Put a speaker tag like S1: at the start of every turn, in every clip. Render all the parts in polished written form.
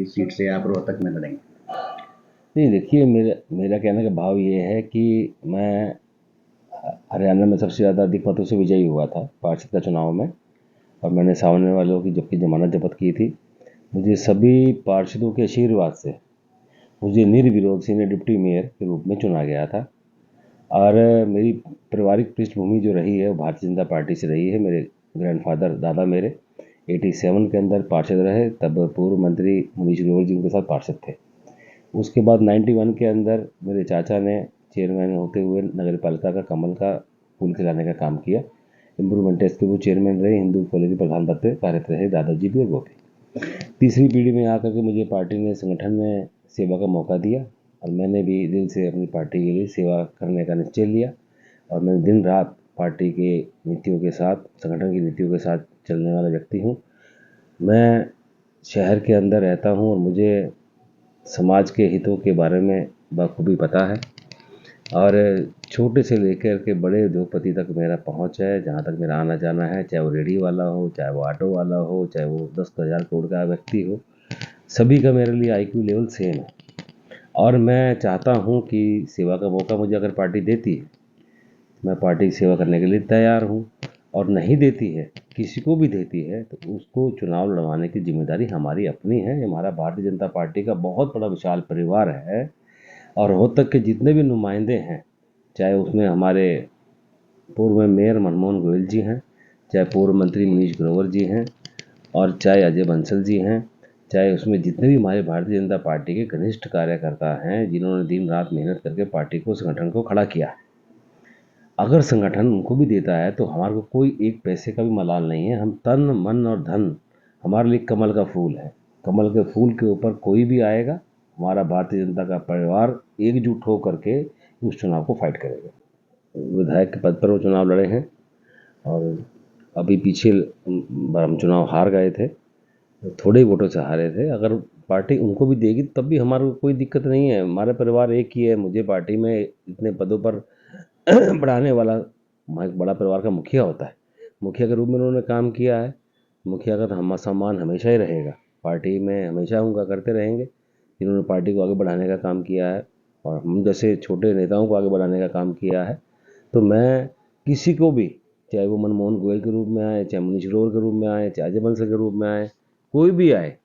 S1: इस सीट से आप रोहतक में लड़ेंगे?
S2: नहीं, देखिए, मेरा कहने का भाव ये है कि मैं हरियाणा में सबसे ज़्यादा अधिक मतों से विजयी हुआ था पार्षद का चुनाव में, और मैंने सामने वालों की जबकि जमानत जब्त की थी। मुझे सभी पार्षदों के आशीर्वाद से मुझे निर्विरोध सीनियर डिप्टी मेयर के रूप में चुना गया था। और मेरी पारिवारिक पृष्ठभूमि जो रही है वो भारतीय जनता पार्टी से रही है। मेरे ग्रैंडफादर, दादा मेरे 87 के अंदर पार्षद रहे, तब पूर्व मंत्री मनीष ग्रोवर जी उनके साथ पार्षद थे। उसके बाद 91 के अंदर मेरे चाचा ने चेयरमैन होते हुए नगर पालिका का कमल का फूल खिलाने का काम किया। इम्प्रूवमेंट टेस्ट के वो चेयरमैन रहे, हिंदू कॉलेज के प्रधान पद पर कार्यरत रहे दादाजी भी और वो भी। तीसरी पीढ़ी में आकर के मुझे पार्टी ने संगठन में सेवा का मौका दिया, और मैंने भी दिल से अपनी पार्टी के लिए सेवा करने का निश्चय लिया। और मैं दिन रात पार्टी के नीतियों के साथ, संगठन की नीतियों के साथ चलने वाला व्यक्ति हूँ। मैं शहर के अंदर रहता हूँ और मुझे समाज के हितों के बारे में बखूबी पता है, और छोटे से लेकर के बड़े उद्योगपति तक मेरा पहुंच है। जहां तक मेरा आना जाना है, चाहे वो रेडी वाला हो, चाहे वो ऑटो वाला हो, चाहे वो 10,000 करोड़ का व्यक्ति हो, सभी का मेरे लिए आईक्यू लेवल सेम है। और मैं चाहता हूं कि सेवा का मौका मुझे अगर पार्टी देती है, मैं पार्टी की सेवा करने के लिए तैयार हूँ। और नहीं देती है, किसी को भी देती है, तो उसको चुनाव लड़वाने की जिम्मेदारी हमारी अपनी है। हमारा भारतीय जनता पार्टी का बहुत बड़ा विशाल परिवार है, और रोहतक के जितने भी नुमाइंदे हैं, चाहे उसमें हमारे पूर्व मेयर मनमोहन गोयल जी हैं, चाहे पूर्व मंत्री मनीष ग्रोवर जी हैं, और चाहे अजय बंसल जी हैं, चाहे उसमें जितने भी हमारे भारतीय जनता पार्टी के घनिष्ठ कार्यकर्ता हैं, जिन्होंने दिन रात मेहनत करके पार्टी को, संगठन को खड़ा किया है। अगर संगठन उनको भी देता है तो हमारे को कोई एक पैसे का भी मलाल नहीं है। हम तन मन और धन, हमारे लिए कमल का फूल है। कमल के फूल के ऊपर कोई भी आएगा, हमारा भारतीय जनता का परिवार एकजुट हो करके उस चुनाव को फाइट करेगा। विधायक के पद पर वो चुनाव लड़े हैं, और अभी पीछे बार हम चुनाव हार गए थे, थोड़े ही वोटों से हारे थे। अगर पार्टी उनको भी देगी तब भी हमारे को कोई दिक्कत नहीं है। हमारा परिवार एक ही है। मुझे पार्टी में इतने पदों पर बढ़ाने वाला, एक बड़ा परिवार का मुखिया होता है। मुखिया के रूप में उन्होंने काम किया है। मुखिया का तो हम सम्मान हमेशा ही रहेगा, पार्टी में हमेशा उनका करते रहेंगे, जिन्होंने पार्टी को आगे बढ़ाने का काम किया है, और हम जैसे छोटे नेताओं को आगे बढ़ाने का काम किया है। तो मैं किसी को भी, चाहे वो मनमोहन गोयल के रूप में आए, चाहे मनीष ग्रोवर के रूप में आए, चाहे अजय बंसल के रूप में आए, कोई भी आए,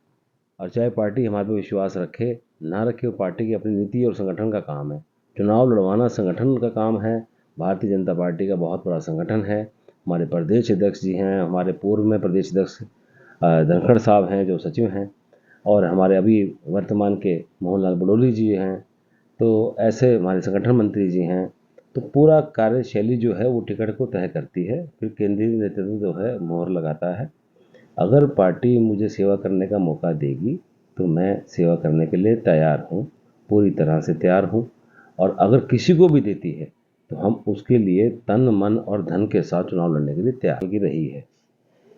S2: और चाहे पार्टी हमारे पे विश्वास रखे ना रखे, वो पार्टी की अपनी नीति और संगठन का काम है। चुनाव लड़वाना संगठन का काम है। भारतीय जनता पार्टी का बहुत बड़ा संगठन है। हमारे प्रदेश अध्यक्ष जी हैं, हमारे पूर्व में प्रदेश अध्यक्ष धनखड़ साहब हैं जो सचिव हैं, और हमारे अभी वर्तमान के मोहनलाल बडोली जी हैं। तो ऐसे हमारे संगठन मंत्री जी हैं। तो पूरा कार्यशैली जो है वो टिकट को तय करती है, फिर केंद्रीय नेतृत्व जो है मोहर लगाता है। अगर पार्टी मुझे सेवा करने का मौका देगी तो मैं सेवा करने के लिए तैयार हूँ, पूरी तरह से तैयार हूँ। और अगर किसी को भी देती है तो हम उसके लिए तन मन और धन के साथ चुनाव लड़ने के लिए तैयार की रही है।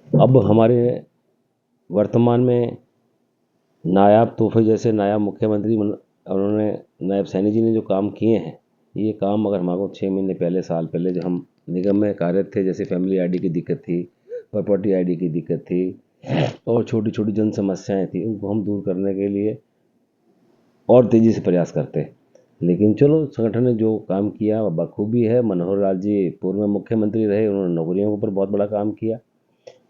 S2: अब हमारे वर्तमान में नायब तोहफे जैसे नायब मुख्यमंत्री उन्होंने, नायब सैनी जी ने जो काम किए हैं, ये काम अगर हमारे को 6 महीने पहले, साल पहले, जब हम निगम में कार्यरत थे, जैसे फैमिली आईडी की दिक्कत थी, प्रॉपर्टी आईडी की दिक्कत थी, और छोटी छोटी जन समस्याएं थी, उनको हम दूर करने के लिए और तेज़ी से प्रयास करते हैं। लेकिन चलो, संगठन ने जो काम किया बखूबी है। मनोहर लाल जी पूर्व मुख्यमंत्री रहे, उन्होंने नौकरियों के ऊपर बहुत बड़ा काम किया।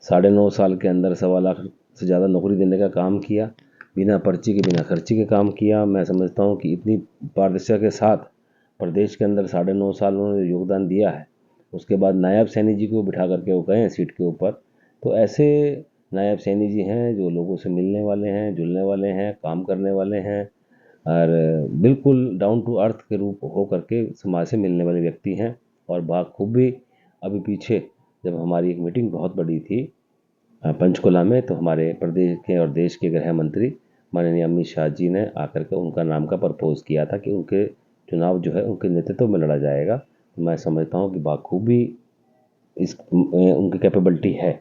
S2: 9.5 साल के अंदर 1.25 लाख से ज़्यादा नौकरी देने का काम किया, बिना पर्ची के, बिना खर्ची के काम किया। मैं समझता हूँ कि इतनी पारदर्शिता के साथ प्रदेश के अंदर 9.5 साल उन्होंने योगदान दिया है। उसके बाद नायब सैनी जी को बिठा करके वो गए हैं सीट के ऊपर। तो ऐसे नायब सैनी जी हैं जो लोगों से मिलने वाले हैं, जुलने वाले हैं, काम करने वाले हैं, और बिल्कुल डाउन टू अर्थ के रूप हो करके समाज से मिलने वाले व्यक्ति हैं। और बाखूबी अभी पीछे जब हमारी एक मीटिंग बहुत बड़ी थी पंचकुला में, तो हमारे प्रदेश के और देश के गृह मंत्री माननीय अमित शाह जी ने आकर के उनका नाम का प्रपोज किया था कि उनके चुनाव जो है उनके नेतृत्व में लड़ा जाएगा। तो मैं समझता हूँ कि बाखूबी इस उनकी कैपेबिलिटी है।